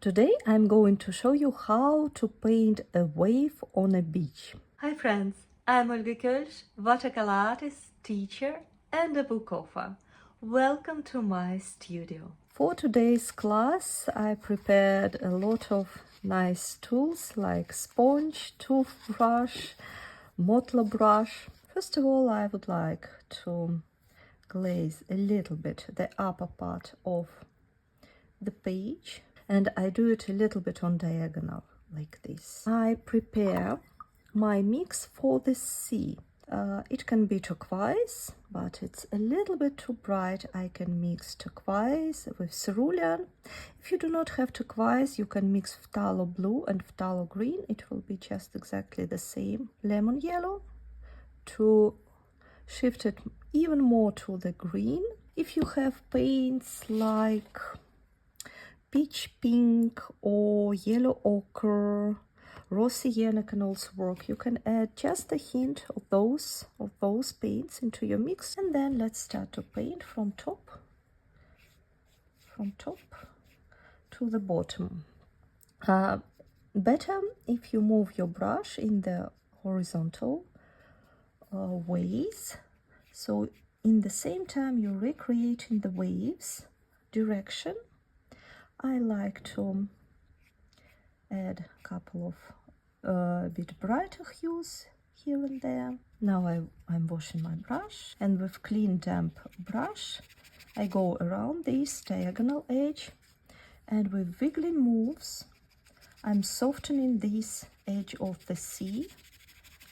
Today I'm going to show you how to paint a wave on a beach. Hi friends, I'm Olga Koelsch, watercolor artist, teacher and a book author. Welcome to my studio. For today's class I prepared a lot of nice tools like sponge, toothbrush, mottler brush. First of all, I would like to glaze a little bit the upper part of the page, and I do it a little bit on diagonal like this. I prepare my mix for the sea. It can be turquoise, but it's a little bit too bright. I can mix turquoise with cerulean. If you do not have turquoise, you can mix phthalo blue and phthalo green. It will be just exactly the same. Lemon yellow to shift it even more to the green. If you have paints like peach pink or yellow ochre, raw sienna can also work. You can add just a hint of those paints into your mix, and then let's start to paint from top to the bottom. Better if you move your brush in the horizontal ways, so in the same time you're recreating the waves direction. I like to add a couple of bit brighter hues here and there. Now I'm washing my brush, and with clean damp brush I go around this diagonal edge, and with wiggling moves I'm softening this edge of the sea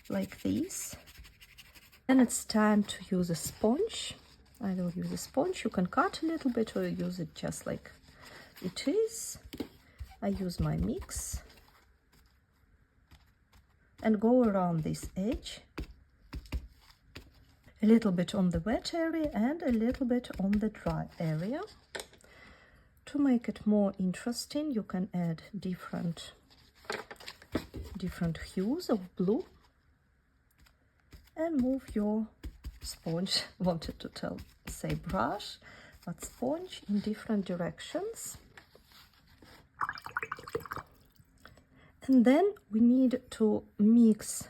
like this. Then it's time to use a sponge. I will use a sponge. You can cut a little bit or use it just like it is. I use my mix and go around this edge, a little bit on the wet area and a little bit on the dry area. To make it more interesting, you can add different hues of blue and move your sponge, wanted to say brush, but sponge in different directions. And then we need to mix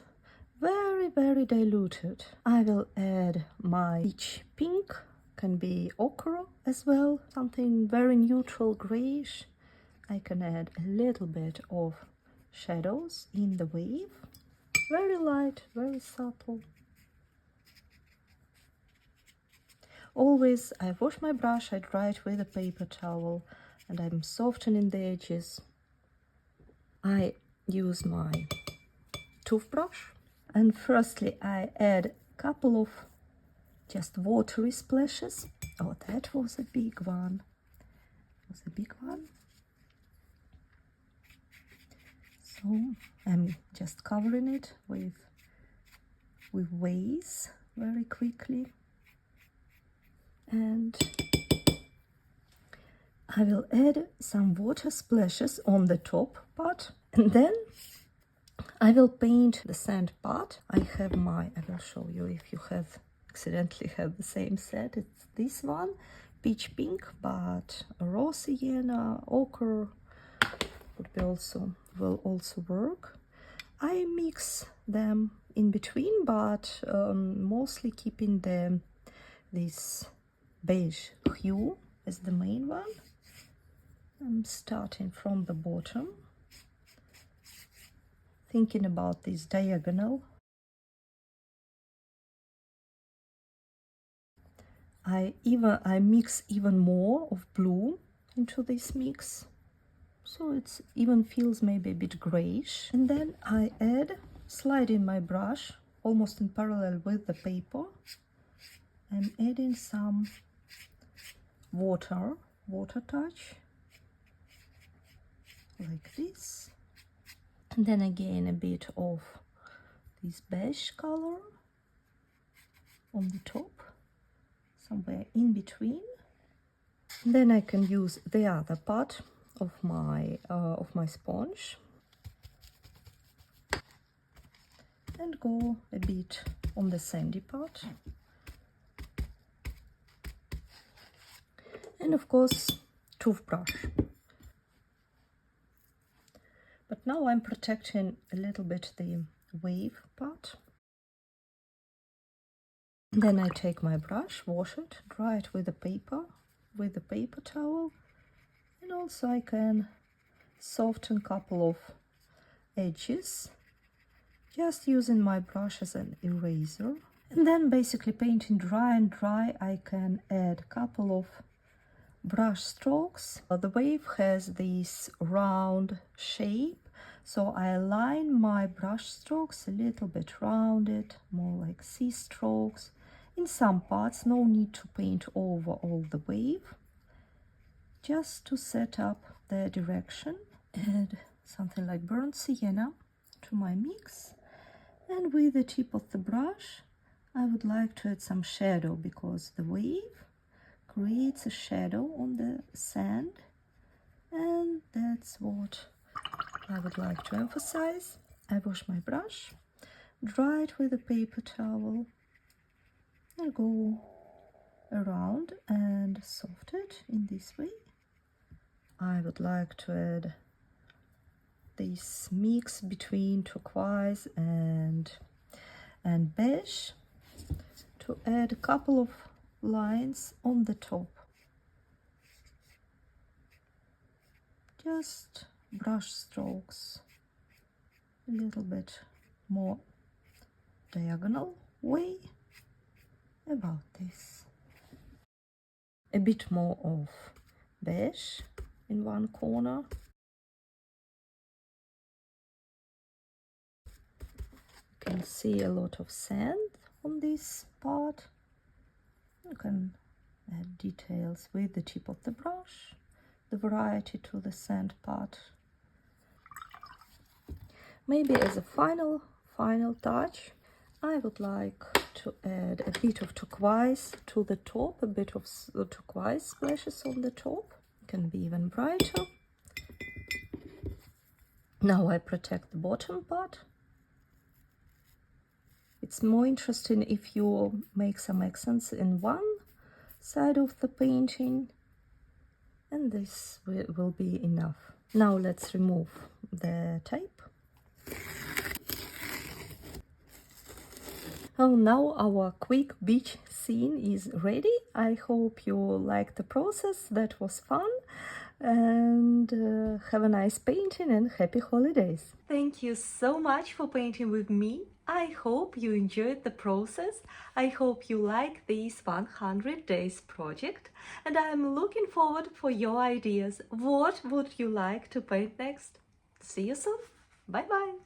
very diluted. I will add my peach pink, can be ochre as well, something very neutral grayish. I can add a little bit of shadows in the wave, very light, very subtle. Always I wash my brush, I dry it with a paper towel, and I'm softening the edges. I use my toothbrush, and firstly I add a couple of just watery splashes. Oh, that was a big one. So I'm just covering it with waves very quickly, and I will add some water splashes on the top part, and then I will paint the sand part. I will show you if you accidentally have the same set. It's this one, peach pink, but raw sienna, ochre will also work. I mix them in between, but mostly keeping this beige hue as the main one. I'm starting from the bottom, thinking about this diagonal. I mix even more of blue into this mix, so it even feels maybe a bit grayish. And then I add, sliding my brush almost in parallel with the paper, I'm adding some water touch like this, and then again a bit of this beige color on the top, somewhere in between. And then I can use the other part of my sponge and go a bit on the sandy part, and of course toothbrush. But now I'm protecting a little bit the wave part. Then I take my brush, wash it, dry it with a paper towel, and also I can soften a couple of edges just using my brush as an eraser. And then basically painting dry and dry, I can add a couple of brush strokes. The wave has this round shape, so I align my brush strokes a little bit rounded, more like C strokes. In some parts, no need to paint over all the wave, just to set up the direction. Add something like burnt sienna to my mix, and with the tip of the brush I would like to add some shadow, because the wave creates a shadow on the sand, and that's what I would like to emphasize. I wash my brush, dry it with a paper towel, and go around and soft it in this way. I would like to add this mix between turquoise and beige to add a couple of lines on the top. Just brush strokes, a little bit more diagonal way, about this. A bit more of beige in one corner. You can see a lot of sand on this part. You can add details with the tip of the brush, the variety to the sand part. Maybe as a final touch, I would like to add a bit of turquoise to the top, a bit of turquoise splashes on the top. It can be even brighter. Now I protect the bottom part. It's more interesting if you make some accents in one side of the painting, and this will be enough. Now let's remove the tape. Oh, now our quick beach scene is ready. I hope you liked the process. That was fun. And have a nice painting and happy holidays. Thank you so much for painting with me. I hope you enjoyed the process. I hope you like this 100 days project, and I am looking forward for your ideas. What would you like to paint next? See you soon. Bye bye.